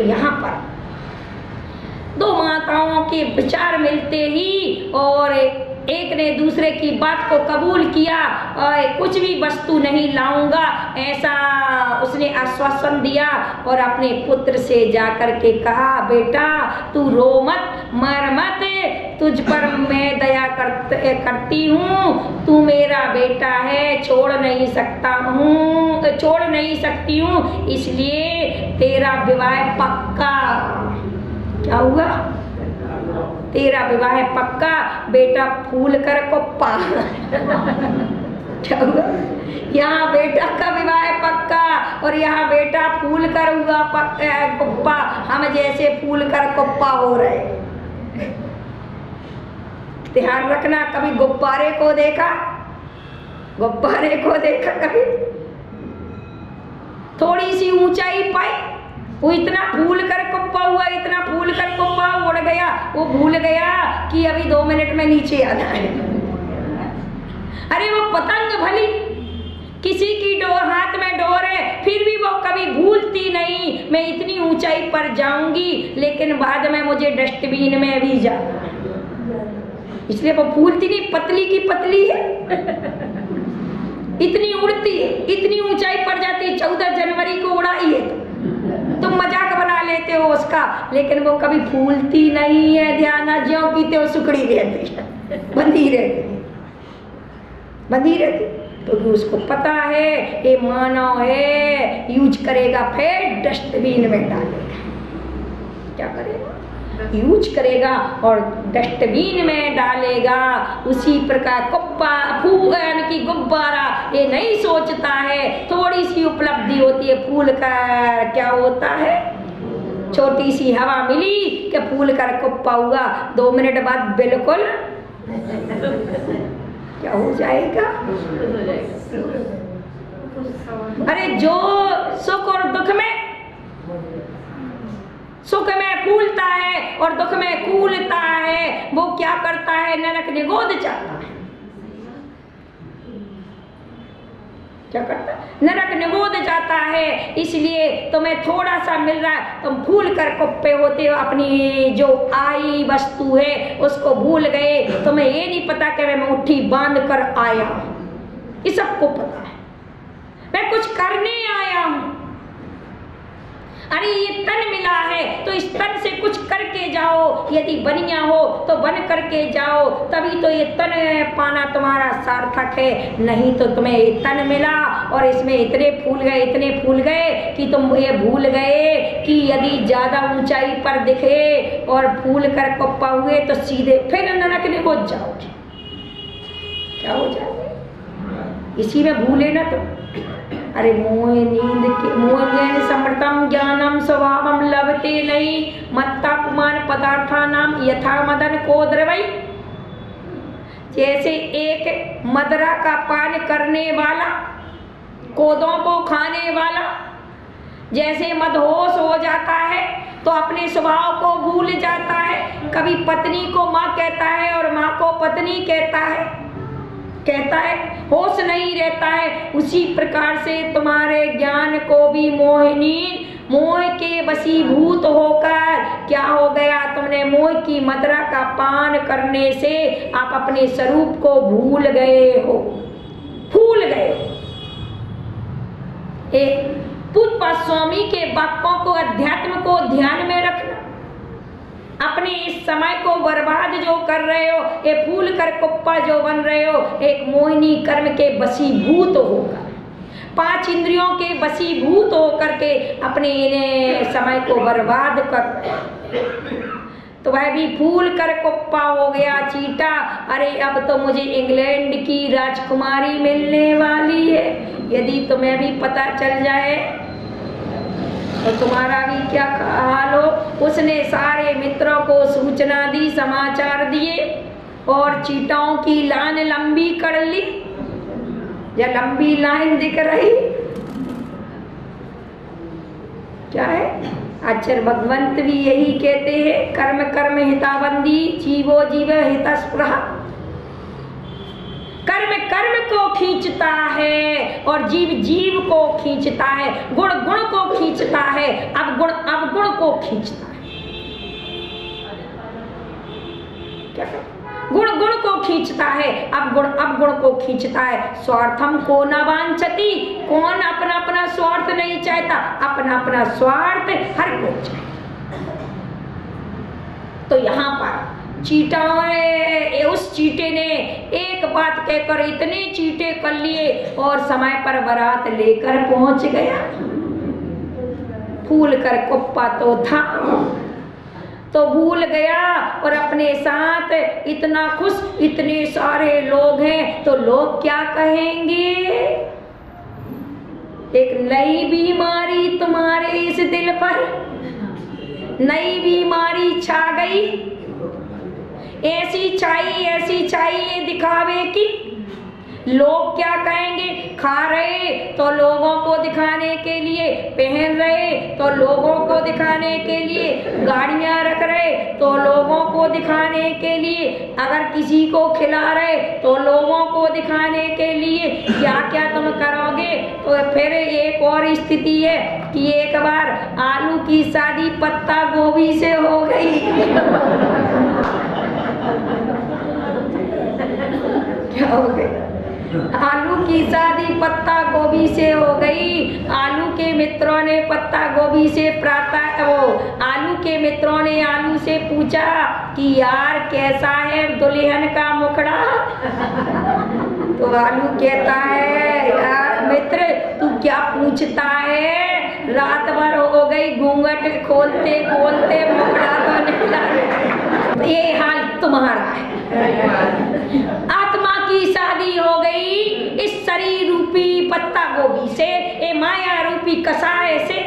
यहाँ पर दो माताओं के विचार मिलते ही और एक ने दूसरे की बात को कबूल किया और कुछ भी वस्तु नहीं लाऊंगा ऐसा उसने आश्वासन दिया और अपने पुत्र से जाकर के कहा, बेटा तू रो मत, मर मत, तुझ पर मैं दया करती हूँ, तू मेरा बेटा है, छोड़ नहीं सकती हूँ, इसलिए तेरा विवाह पक्का। क्या हुआ? तेरा विवाह पक्का, बेटा फूल कर कुप्पा। क्या हुआ? यहाँ बेटा का विवाह पक्का और यहाँ बेटा फूल कर हुआ कुप्पा। हम जैसे फूल कर कुप्पा हो रहे। ध्यान रखना, कभी गुब्बारे को देखा? गुब्बारे को देखा कभी? थोड़ी सी ऊंचाई पाई, वो इतना फूल कर कुप्पा हुआ, इतना फूल कर कुप्पा उड़ गया, वो भूल गया कि अभी 2 मिनट में नीचे आना है। अरे वो पतंग भली किसी की हाथ में डोर है, फिर भी वो कभी भूलती नहीं मैं इतनी ऊंचाई पर जाऊंगी, लेकिन बाद में मुझे डस्टबिन में भी जाना है, इसलिए वो भूलती नहीं। पतली की पतली है, इतनी उड़ती है, इतनी ऊंचाई पर जाती है। 14 जनवरी को उड़ाई है तुम मजाक बना लेते हो उसका, लेकिन वो कभी फूलती नहीं है। ध्यान ज्यों की त्यों सुकड़ी रहती है, बंधी रहती, क्योंकि उसको पता है ये मानव है, यूज करेगा फिर डस्टबिन में डालेगा। क्या करेगा? यूज करेगा और डस्टबिन में डालेगा। उसी प्रकार कुप्पा यानी कि गुब्बारा ये नहीं सोचता है, थोड़ी सी उपलब्धि होती है, फूल का क्या होता है, छोटी सी हवा मिली कि फूल का कुप्पा हुआ, 2 मिनट बाद बिल्कुल क्या हो जाएगा? अरे जो सुख और दुख में, सुख में फूलता है और दुख में कूलता है, वो क्या करता है? नरक निगोद जाता है। क्या करता है? नरक निगोद जाता है। इसलिए तुम्हें थोड़ा सा मिल रहा है, तुम भूल कर कुप्पे होते हो, अपनी जो आई वस्तु है उसको भूल गए। तुम्हें ये नहीं पता कि मैं मुट्ठी बांध कर आया, ये सबको पता है, मैं कुछ करने आया हूं। अरे ये तन मिला है तो इस तन से कुछ करके जाओ, यदि बनिया हो तो बन करके जाओ, तभी तो ये तन पाना तुम्हारा सार्थक है। नहीं तो तुम्हें ये तन मिला और इसमें इतने फूल गए कि तुम ये भूल गए कि यदि ज्यादा ऊंचाई पर दिखे और फूल कर कुप्पा हुए तो सीधे फिर नरक में पहुंच जाओगे। क्या हो जाएगा? इसी में भूले ना तुम। अरे मोह समृतम ज्ञानम स्वभावम लभते नहीं मत्ता पुमान पदार्थानाम यथा मदन को द्रवई। जैसे एक मदरा का पान करने वाला, कोदों को खाने वाला जैसे मदहोश हो जाता है तो अपने स्वभाव को भूल जाता है। कभी पत्नी को माँ कहता है और माँ को पत्नी कहता है, होश नहीं रहता है। उसी प्रकार से तुम्हारे ज्ञान को भी मोह के वशीभूत होकर क्या हो गया? तुमने मोह की मदिरा का पान करने से आप अपने स्वरूप को भूल गए हो। पूज्य स्वामी के वाक्यों को, अध्यात्म को ध्यान में रखना। अपने इस समय को बर्बाद जो कर रहे हो, ये फूल कर कुप्पा जो बन रहे हो, एक मोहिनी कर्म के वशीभूत होकर, 5 इंद्रियों के वशीभूत होकर के अपने इन्हें समय को बर्बाद कर, तो वह भी फूल कर कुप्पा हो गया चीटा। अरे अब तो मुझे इंग्लैंड की राजकुमारी मिलने वाली है, यदि तुम्हें भी पता चल जाए तो तुम्हारा भी क्या हाल हो। उसने सारे मित्रों को सूचना दी, समाचार दिए और चीटाओं की लाइन लंबी कर ली। या लंबी लाइन दिख रही क्या है? आचार्य भगवंत भी यही कहते हैं, कर्म कर्म हिताबंदी जीवो जीव हितस्पृहा। कर्म कर्म को खींचता है और जीव जीव को खींचता है, गुण गुण को खींचता है, अवगुण को खींचता है। क्या गुण गुण को खींचता है, अवगुण को खींचता है। स्वार्थम को न वांछति, कौन अपना अपना स्वार्थ नहीं चाहता? अपना अपना स्वार्थ हर कोई चाहता। तो यहाँ पर उस चीटे ने एक बात कहकर इतने चीटे कर लिए और समय पर बारात लेकर पहुंच गया। फूल कर कुप्पा तो था तो भूल गया, और अपने साथ इतना खुश, इतने सारे लोग हैं तो लोग क्या कहेंगे? एक नई बीमारी तुम्हारे इस दिल पर, नई बीमारी छा गई। ऐसी चाहिए दिखावे की। लोग क्या कहेंगे? खा रहे तो लोगों को दिखाने के लिए, पहन रहे तो लोगों को दिखाने के लिए, गाड़ियां रख रहे तो लोगों को दिखाने के लिए, अगर किसी को खिला रहे तो लोगों को दिखाने के लिए। क्या क्या तुम करोगे? तो फिर एक और स्थिति है कि एक बार आलू की शादी पत्ता गोभी से हो गई। क्या हो गई? आलू की शादी पत्ता गोभी से हो गई। आलू के मित्रों ने पत्ता गोभी से आलू के मित्रों ने आलू से पूछा कि यार कैसा है दुल्हन का मुखड़ा? तो आलू कहता है, यार मित्र तू क्या पूछता है, रात भर हो गई घूंघट खोलते खोलते मुखड़ा तो निकला। ये हाल तुम्हारा है। आत्मा की शादी हो गई इस शरीर रूपी पत्ता गोभी से, ये माया रूपी कसाय से।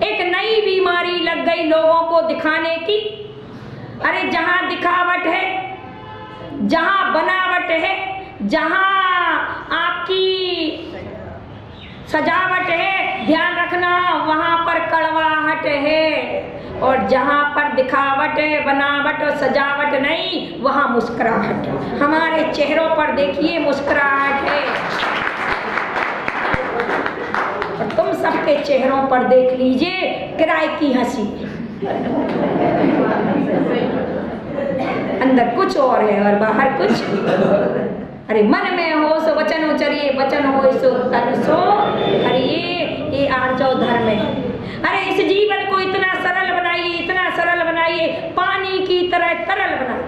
एक नई बीमारी लग गई लोगों को दिखाने की। अरे जहां दिखावट है, जहां बनावट है, जहां आपकी सजावट है, ध्यान रखना वहां पर कड़वाहट है। और जहां पर दिखावट है, बनावट और सजावट नहीं, वहां मुस्कुराहट है। हमारे चेहरों पर देखिए मुस्कुराहट है, और तुम सबके चेहरों पर देख लीजिए किराए की हंसी। अंदर कुछ और है और बाहर कुछ। अरे मन में हो सो वचन उचरिए, वचन हो सो तन सो करिए, ये आर्जव धर्म है। अरे इस जीवन को इतना सरल बनाइए, इतना सरल बनाइए, पानी की तरह तरल बनाइए।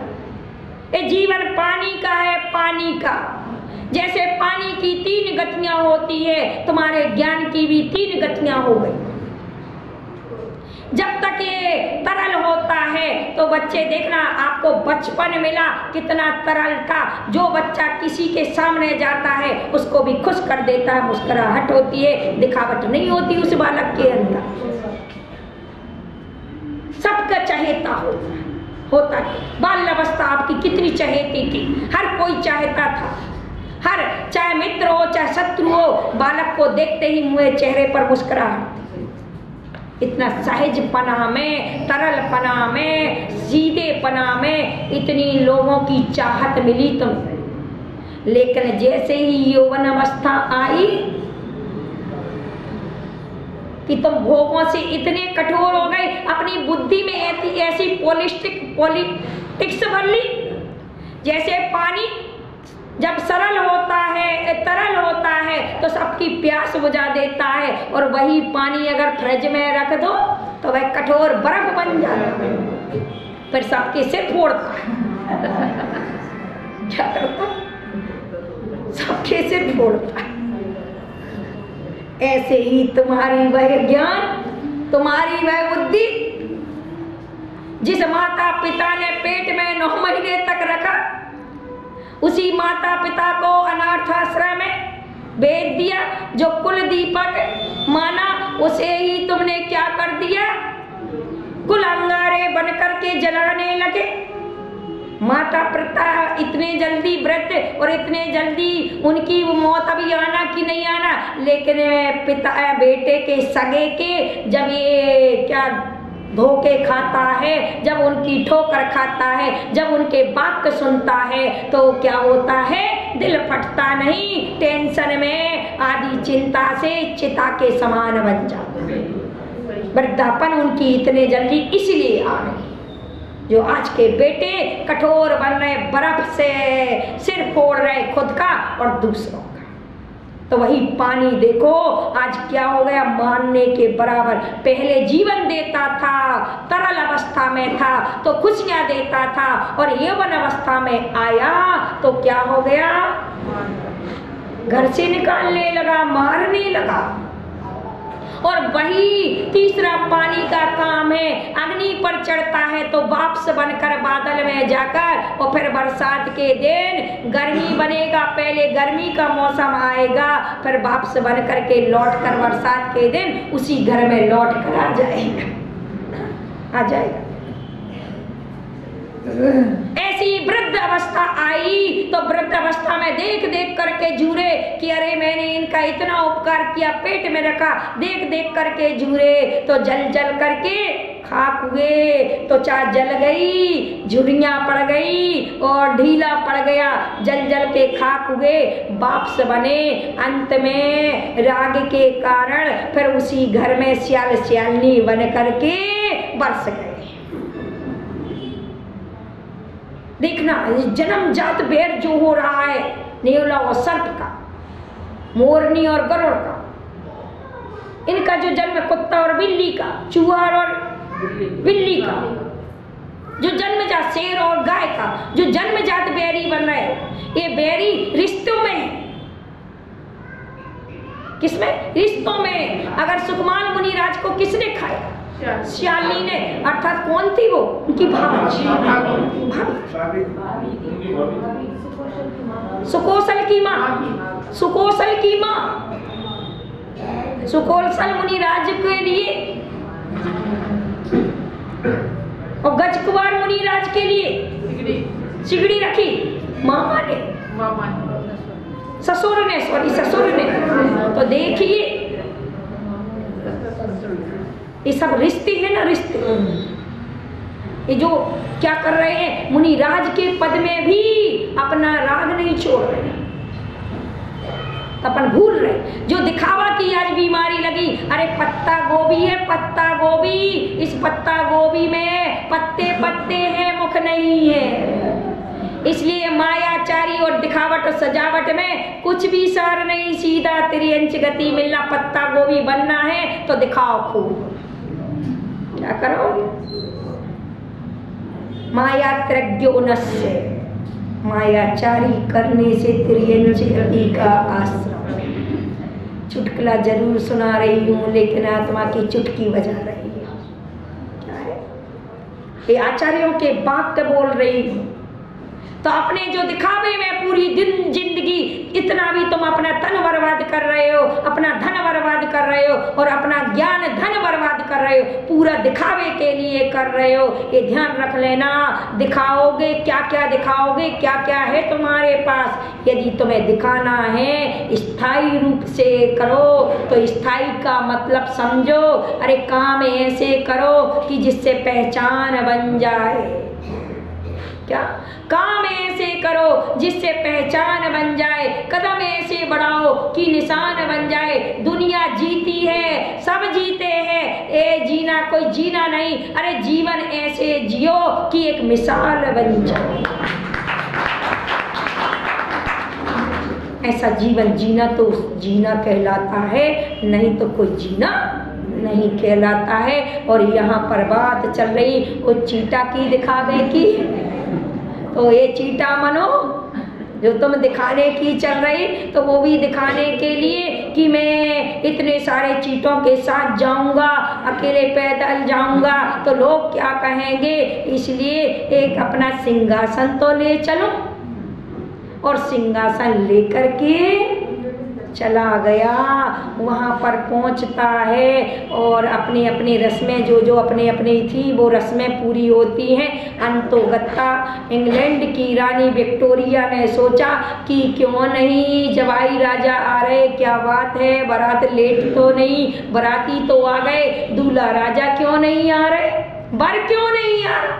ये जीवन पानी का है, पानी का। जैसे पानी की 3 गतियां होती है, तुम्हारे ज्ञान की भी 3 गतियां हो गई। जब तक ये तरल होता है तो बच्चे देखना, आपको बचपन मिला कितना तरल था। जो बच्चा किसी के सामने जाता है उसको भी खुश कर देता है, मुस्कुराहट होती है, दिखावट नहीं होती उस बालक के अंदर। सबका चहेता होता है। बाल अवस्था आपकी कितनी चहेती थी, हर कोई चाहता था। हर, चाहे मित्र हो चाहे शत्रु हो, बालक को देखते ही मुँह चेहरे पर मुस्कुराहट। इतना सहज पना में, तरल पना में, सीधे पना में इतनी लोगों की चाहत मिली तुम। लेकिन जैसे ही यौवन अवस्था आई कि तुम भोगों से इतने कठोर हो गए, अपनी बुद्धि में ऐसी पॉलिटिक्स भर ली। जैसे पानी जब सरल होता है, तरल होता है तो सबकी प्यास बुझा देता है, और वही पानी अगर फ्रिज में रख दो तो वह कठोर बर्फ बन जाता है, फिर सबके सिर फोड़ता है। क्या करता? सबके सिर फोड़ता है। ऐसे ही तुम्हारी वह ज्ञान, तुम्हारी वह बुद्धि, जिस माता पिता ने पेट में 9 महीने तक रखा, उसी माता पिता को अनाथाश्रम में भेज दिया। जो कुल दीपक माना उसे ही तुमने क्या कर दिया? कुल अंगारे बनकर के जलाने लगे। माता पिता इतने जल्दी व्रत और इतने जल्दी उनकी मौत अभी आना कि नहीं आना, लेकिन पिता बेटे के सगे के जब ये क्या धोखे खाता है, जब उनकी ठोकर खाता है, जब उनके वाक्य सुनता है तो क्या होता है, दिल फटता नहीं, टेंशन में आदि चिंता से चिता के समान बन जाता है। वृद्धापन उनकी इतने जल्दी इसलिए आ रही, जो आज के बेटे कठोर बन रहे, बर्फ से सिर फोड़ रहे खुद का और दूसरों का। तो वही पानी देखो आज क्या हो गया, मानने के बराबर। पहले जीवन देता था, तरल अवस्था में था तो खुशियां देता था, और यौवन अवस्था में आया तो क्या हो गया, घर से निकालने लगा, मारने लगा। और वही तीसरा पानी का काम है, अग्नि पर चढ़ता है तो वापस बनकर बादल में जाकर, और फिर बरसात के दिन गर्मी बनेगा, पहले गर्मी का मौसम आएगा, फिर वापस बनकर के लौट कर बरसात के दिन उसी घर में लौट कर आ जाएगा। ऐसी वृद्ध अवस्था आई तो वृद्ध अवस्था में देख देख करके झूरे कि अरे मैंने इनका इतना उपकार किया, पेट में रखा, देख देख करके झूरे तो जल जल करके खाक हुए, तो चाह जल गई, झुर्रियां पड़ गई और ढीला पड़ गया, जल जल के खाक हुए, वापस बने। अंत में राग के कारण फिर उसी घर में सियाल सियालनी बन करके बरस गए। देखना जन्म जात भेद जो हो रहा है, नेवला और सर्प का, मोरनी और गरुड़ का, इनका जो जन्म कुत्ता और बिल्ली का, चूहा और बिल्ली का, जो जन्मजात शेर और गाय का, जो जन्मजात बैरी बन रहे हैं, ये बैरी रिश्तों में है। किसमें? रिश्तों में। अगर सुकमान मुनिराज को किसने खाया? श्याली ने, अर्थात कौन थी वो? उनकी भाभी, सुकोसल की माँ, सुकोसल की माँ, सुकोसल मुनिराज के लिए और गजकुमार मुनिराज के लिए सिगड़ी रखी मामा ने, ससुर ने, ससुर ने। तो देखिए ये सब रिश्ते हैं ना, रिश्ते। ये जो क्या कर रहे हैं, मुनिराज के पद में भी अपना राग नहीं छोड़ रहे, अपन भूल रहे। जो दिखावा की आज बीमारी लगी, अरे पत्ता गोभी है, पत्ता गोभी, इस पत्ता गोभी में पत्ते पत्ते हैं, मुख नहीं है। इसलिए मायाचारी और दिखावट और सजावट में कुछ भी सार नहीं, सीधा त्रियंच गति मिलना। पत्ता गोभी बनना है तो दिखाओ खूब, क्या करो, माया त्रज्ञोनस्य, मायाचारी करने से त्रियंच गति का आश्रम। चुटकुला जरूर सुना रही हूँ लेकिन आत्मा की चुटकी बजा रही है। क्या है ये? आचार्यों के वाक्य बोल रही हूँ। तो अपने जो दिखावे में पूरी दिन जिंदगी, इतना भी तुम अपना धन बर्बाद कर रहे हो, अपना धन बर्बाद कर रहे हो और अपना ज्ञान धन बर्बाद कर रहे हो, पूरा दिखावे के लिए कर रहे हो। ये ध्यान रख लेना, दिखाओगे क्या क्या दिखाओगे, क्या क्या है तुम्हारे पास। यदि तुम्हें दिखाना है स्थायी रूप से करो, तो स्थायी का मतलब समझो, अरे काम ऐसे करो कि जिससे पहचान बन जाए। क्या काम ऐसे करो जिससे पहचान बन जाए, कदम ऐसे बढ़ाओ कि निशान बन जाए। दुनिया जीती है, सब जीते हैं, ये जीना कोई जीना नहीं, अरे जीवन ऐसे जियो कि एक मिसाल बन जाए। ऐसा जीवन जीना तो जीना कहलाता है, नहीं तो कोई जीना नहीं कहलाता है। और यहाँ पर बात चल रही वो चीटा की, दिखावे की। तो ये चीटा मनो जो तुम दिखाने की चल रही, तो वो भी दिखाने के लिए कि मैं इतने सारे चीटों के साथ जाऊंगा, अकेले पैदल जाऊंगा तो लोग क्या कहेंगे, इसलिए एक अपना सिंहासन तो ले चलो। और सिंहासन लेकर के चला गया। वहाँ पर पहुँचता है और अपनी अपनी रस्में जो अपनी अपनी थी वो रस्में पूरी होती हैं। अंतोगत्ता इंग्लैंड की रानी विक्टोरिया ने सोचा कि क्यों नहीं जवाई राजा आ रहे, क्या बात है, बारात लेट तो नहीं, बाराती तो आ गए, दूल्हा राजा क्यों नहीं आ रहे, वर क्यों नहीं आ रहा,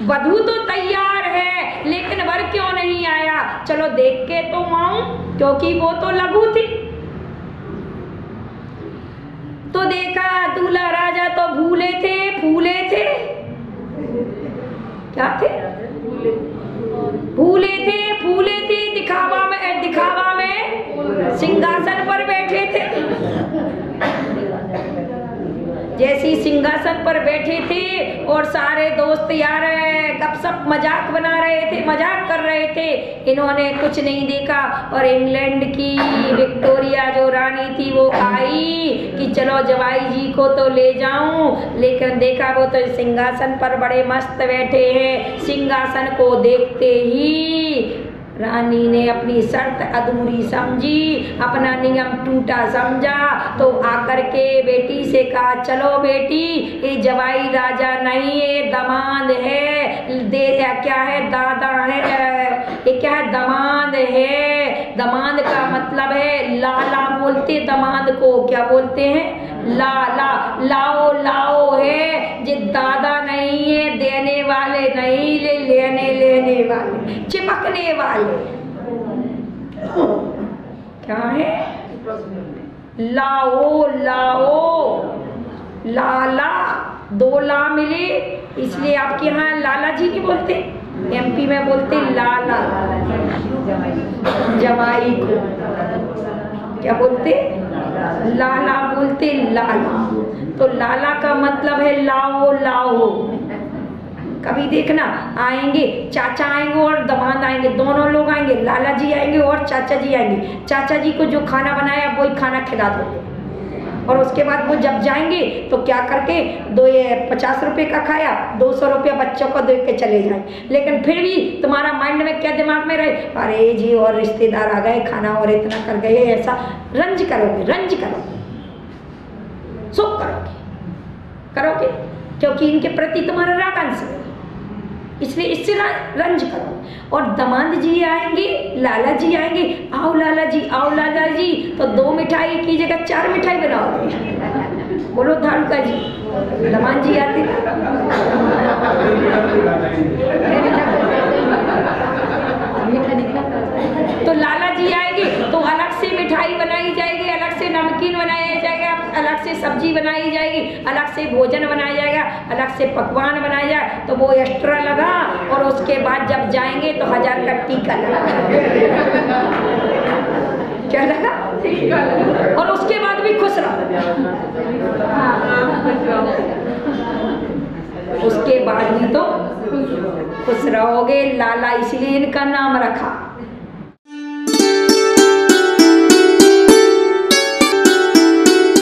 वधू तो तैयार है लेकिन वर क्यों नहीं आया, चलो देख के तो आऊं, क्योंकि वो तो लघु थी। तो देखा दूल्हा राजा तो भूले थे, फूले थे, क्या थे, भूले थे, फूले थे, दिखावा में सिंहासन पर बैठे थे। जैसी सिंहासन पर बैठे थे और सारे दोस्त यार गपशप मजाक बना रहे थे, मजाक कर रहे थे, इन्होंने कुछ नहीं देखा और इंग्लैंड की विक्टोरिया जो रानी थी वो आई कि चलो जवाई जी को तो ले जाऊं, लेकिन देखा वो तो सिंहासन पर बड़े मस्त बैठे हैं। सिंहासन को देखते ही रानी ने अपनी शर्त अधूरी समझी, अपना नियम टूटा समझा, तो आकर के बेटी से कहा चलो बेटी, ये जवाई राजा नहीं है, दमाद है, दे क्या है, दादा है, ये क्या है, दमाद है। दमाद का मतलब है लाला बोलते, दमाद को क्या बोलते हैं, लाला, लाओ लाओ है, जे दादा नहीं है, देने वाले नहीं, लेने वाले, चिपकने वाले, क्या है, लाओ लाओ, लाला, दो ला मिले, इसलिए आपके यहाँ लाला जी नहीं बोलते, एमपी में बोलते लाला, जवाई को क्या बोलते, लाला बोलते, लाला। तो लाला का मतलब है लाओ लाओ। कभी देखना आएंगे, चाचा आएंगे और दामाद आएंगे, दोनों लोग आएंगे, लाला जी आएंगे और चाचा जी आएंगे, चाचा जी को जो खाना बनाया वही खाना खिला दो, और उसके बाद वो जब जाएंगे तो क्या करके 50 रुपये का खाया, 200 रुपया बच्चों को दे के चले जाए, लेकिन फिर भी तुम्हारा माइंड में क्या दिमाग में रहे, अरे जी और रिश्तेदार आ गए, खाना और इतना कर गए, ऐसा रंज करोगे, सुख करोगे, क्योंकि इनके प्रति तुम्हारा राग अंश है, इसलिए इससे रंज करो। और दामाद जी आएंगे, लाला जी आएंगे, आओ लाला जी, आओ लाला जी, तो 2 मिठाई की जगह 4 मिठाई बनाओगे, बोलो धाड़ुका जी, दामाद जी आते तो लाला जी आएंगे तो अलग से मिठाई बनाई जाएगी, अलग से नमकीन बनाया जाएगा, अलग से सब्जी बनाई जाएगी, अलग से भोजन बनाया जाएगा, अलग से पकवान बनाया जाए, तो वो एक्स्ट्रा लगा, और उसके बाद जब जाएंगे तो 1000 का टीका लगा, क्या लगा, और उसके बाद भी खुश रहो, उसके बाद भी तो खुश रहोगे। लाला इसलिए इनका नाम रखा।